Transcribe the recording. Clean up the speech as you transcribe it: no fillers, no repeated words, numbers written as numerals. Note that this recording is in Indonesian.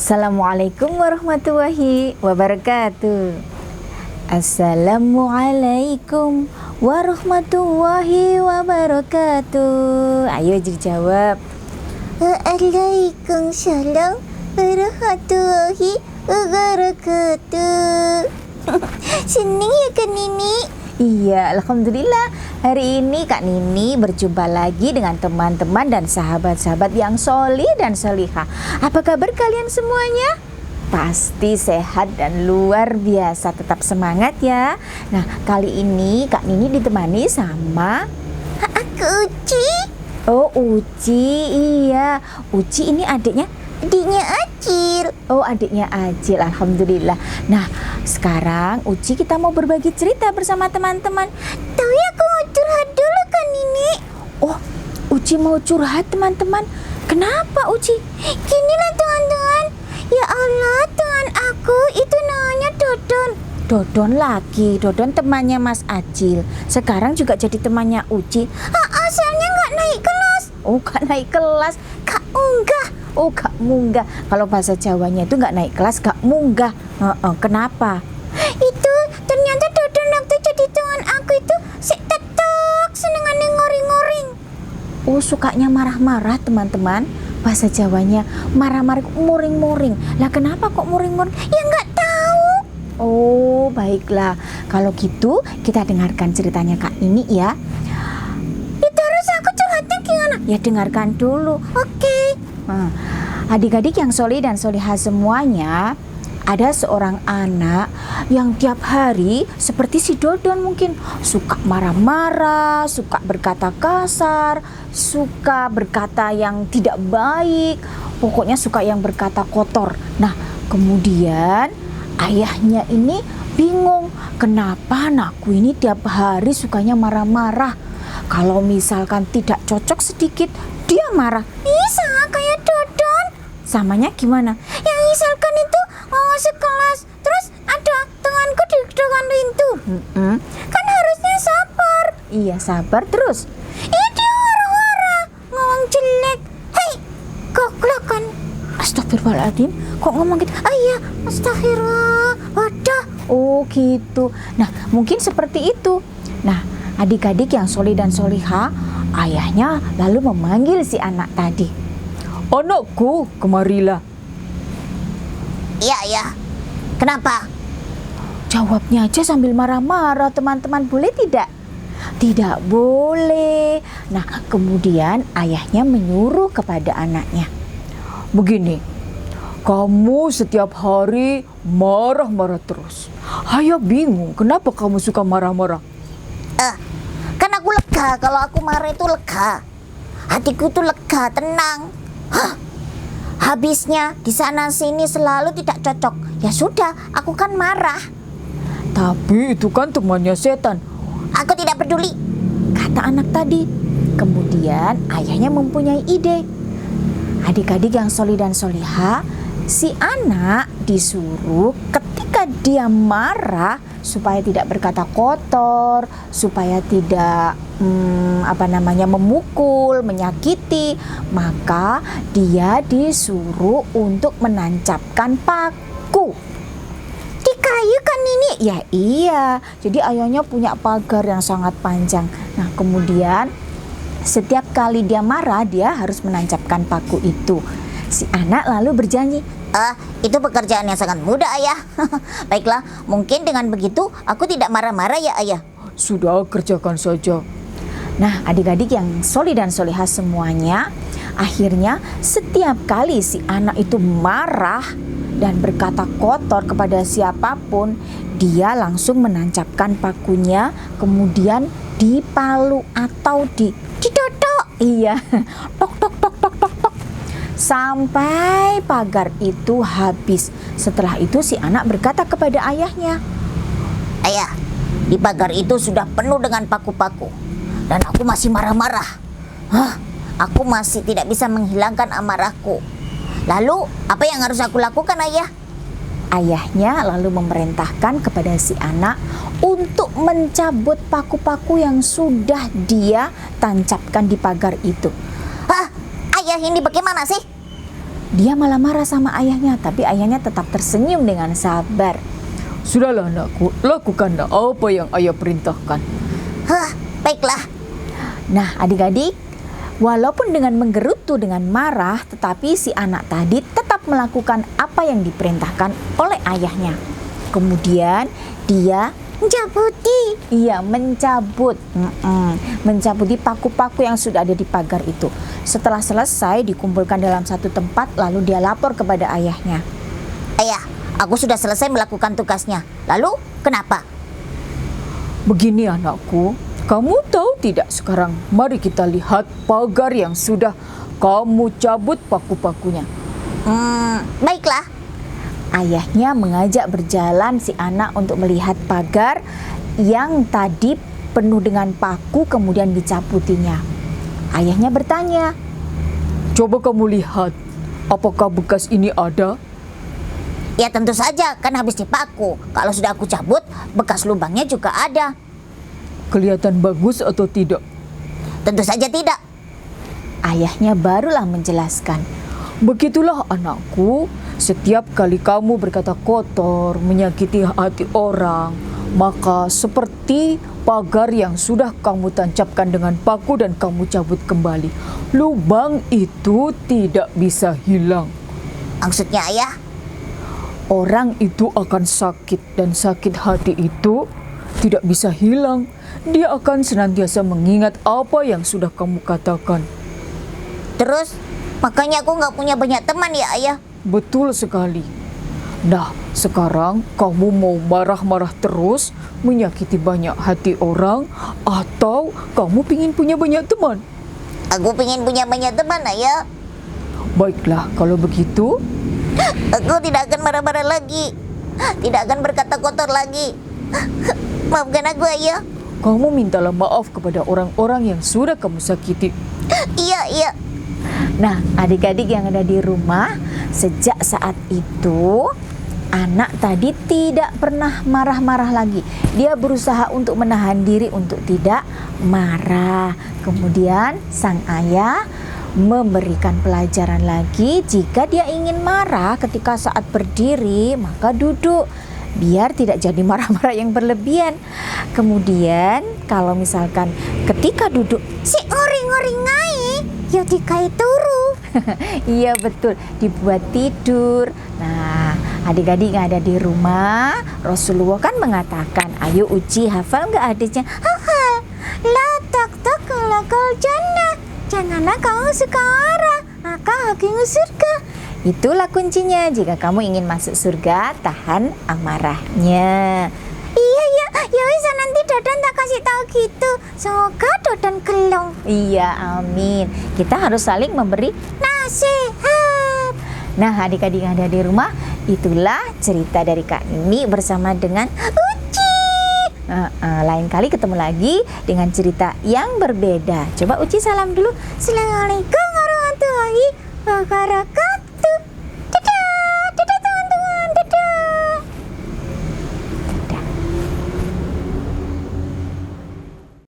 Assalamualaikum warahmatullahi wabarakatuh. Assalamualaikum warahmatullahi wabarakatuh. Ayo dijawab. Waalaikumsalam warahmatullahi wabarakatuh. Senang ya Kak Nini? Iya, alhamdulillah. Hari ini Kak Nini berjumpa lagi dengan teman-teman dan sahabat-sahabat yang solih dan solihah. Apa kabar kalian semuanya? Pasti sehat dan luar biasa. Tetap semangat ya. Nah, kali ini Kak Nini ditemani sama Aku Uci. Oh, Uci. Iya, Uci ini adiknya. Adiknya Acil. Oh, adiknya Acil, alhamdulillah. Nah, sekarang Uci kita mau berbagi cerita bersama teman-teman. Tapi aku mau curhat dulu Kak Nini. Oh, Uci mau curhat teman-teman. Kenapa Uci? Ginilah teman-teman. Ya Allah, teman aku itu namanya Dodon. Dodon lagi, Dodon temannya Mas Acil. Sekarang juga jadi temannya Uci. Asalnya nggak naik kelas. Oh, gak naik kelas. Kak unggah. Oh, gak munggah. Kalau bahasa Jawanya itu gak naik kelas, gak munggah. Kenapa? Itu ternyata Dodon waktu jadi teman aku itu tetok senengannya ngoring-ngoring. Oh, sukanya marah-marah teman-teman. Bahasa Jawanya marah-marah, muring-muring. Lah kenapa kok muring-muring? Ya nggak tahu. Oh, baiklah. Kalau gitu kita dengarkan ceritanya Kak ini ya. Itu harus aku curhatnya gimana? Ya dengarkan dulu. Oke. Adik-adik yang solih dan solihah semuanya, ada seorang anak yang tiap hari seperti si Dodon mungkin suka marah-marah, suka berkata kasar, suka berkata yang tidak baik, pokoknya suka yang berkata kotor. Nah, kemudian ayahnya ini bingung, kenapa anakku ini tiap hari sukanya marah-marah. Kalau misalkan tidak cocok sedikit, dia marah. Sama kayak Dodon. Samanya gimana? Yang misalkan itu mau masuk kelas, terus ada tanganku di depan pintu. Kan harusnya sabar. Iya, sabar terus. Dia marah-marah, ngomong jelek. Hei, goblok kan. Astagfirullahaladzim, kok ngomong gitu? Iya, astagfirullah. Wadah. Oh gitu. Nah, mungkin seperti itu. Nah, adik-adik yang solih dan solihah, ayahnya lalu memanggil si anak tadi. Anakku, kemarilah. Iya. Kenapa? Jawabnya aja sambil marah-marah, teman-teman. Boleh tidak? Tidak boleh. Nah, kemudian ayahnya menyuruh kepada anaknya. Begini, kamu setiap hari marah-marah terus. Ayah bingung, kenapa kamu suka marah-marah? Kan aku lega, kalau aku marah itu lega. Hatiku tuh lega, tenang. Habisnya di sana sini selalu tidak cocok. Ya sudah, aku kan marah. Tapi itu kan temannya setan, Aku tidak peduli. kata anak tadi. Kemudian ayahnya mempunyai ide. Adik-adik yang solih dan solihah, si anak disuruh ketika dia marah supaya tidak berkata kotor, supaya tidak memukul, menyakiti, maka dia disuruh untuk menancapkan paku. Di kayu kan ini? Ya iya, jadi ayahnya punya pagar yang sangat panjang. Nah, kemudian setiap kali dia marah, dia harus menancapkan paku itu. Si anak lalu berjanji, Itu pekerjaan yang sangat mudah, Ayah. Baiklah, mungkin dengan begitu aku tidak marah-marah ya, Ayah. sudah kerjakan saja. Nah, adik-adik yang solih dan solihah semuanya, akhirnya setiap kali si anak itu marah dan berkata kotor kepada siapapun, dia langsung menancapkan pakunya, kemudian di palu atau di Dodok. iya, tok tok tok tok tok tok, sampai pagar itu habis. Setelah itu si anak berkata kepada ayahnya, Ayah, di pagar itu sudah penuh dengan paku-paku. Dan aku masih marah-marah. Aku masih tidak bisa menghilangkan amarahku. Lalu, apa yang harus aku lakukan, Ayah? ayahnya lalu memerintahkan kepada si anak untuk mencabut paku-paku yang sudah dia tancapkan di pagar itu. Ayah ini bagaimana sih? Dia malah marah sama ayahnya, tapi ayahnya tetap tersenyum dengan sabar. Sudahlah anakku, lakukanlah apa yang ayah perintahkan. Hah, baiklah. Nah, adik-adik, walaupun dengan menggerutu dengan marah, tetapi si anak tadi tetap melakukan apa yang diperintahkan oleh ayahnya. Kemudian dia mencabut paku-paku yang sudah ada di pagar itu. Setelah selesai dikumpulkan dalam satu tempat, lalu dia lapor kepada ayahnya. Ayah, aku sudah selesai melakukan tugasnya. Lalu, kenapa? Begini anakku, kamu tahu tidak sekarang? Mari kita lihat pagar yang sudah kamu cabut paku-pakunya. Baiklah. Ayahnya mengajak berjalan si anak untuk melihat pagar yang tadi penuh dengan paku kemudian dicabutinya. Ayahnya bertanya, Coba kamu lihat, apakah bekas ini ada? Ya tentu saja, kan habis dipaku. Kalau sudah aku cabut, bekas lubangnya juga ada. Kelihatan bagus atau tidak? Tentu saja tidak. ayahnya barulah menjelaskan. Begitulah anakku, setiap kali kamu berkata kotor, menyakiti hati orang, maka seperti pagar yang sudah kamu tancapkan dengan paku dan kamu cabut kembali, lubang itu tidak bisa hilang. Maksudnya ayah? Orang itu akan sakit dan sakit hati itu tidak bisa hilang. Dia akan senantiasa mengingat apa yang sudah kamu katakan. Terus, makanya aku nggak punya banyak teman ya ayah. Betul sekali. Nah, sekarang kamu mau marah-marah terus, menyakiti banyak hati orang, atau kamu ingin punya banyak teman? Aku pengen punya banyak teman ayah. Baiklah, kalau begitu, Aku tidak akan marah-marah lagi. Tidak akan berkata kotor lagi. Maafkan aku ayah. kamu mintalah maaf kepada orang-orang yang sudah kamu sakiti. Iya. Nah, adik-adik yang ada di rumah, sejak saat itu anak tadi tidak pernah marah-marah lagi. Dia berusaha untuk menahan diri untuk tidak marah. Kemudian sang ayah memberikan pelajaran lagi, jika dia ingin marah ketika saat berdiri maka duduk, biar tidak jadi marah-marah yang berlebihan. Kemudian kalau misalkan ketika duduk Si ngori-ngori ngai, ya dikai turu. iya betul, dibuat tidur. Nah, adik-adik yang ada di rumah, Rasulullah kan mengatakan, ayo uji, hafal nggak hadisnya? Hafal. La tak lakal jannah. Janganlah kamu sekarang, maka hakimu surga. Itulah kuncinya, jika kamu ingin masuk surga, tahan amarahnya. Iya, ya wis nanti Dodan tak kasih tahu gitu. Semoga Dodan gelong. Iya, amin. Kita harus saling memberi Nasihat. Nah, adik-adik yang ada di rumah, itulah cerita dari Kak Nini bersama dengan Uci. lain kali ketemu lagi dengan cerita yang berbeda. Coba Uci salam dulu. Assalamualaikum warahmatullahi wabarakatuh.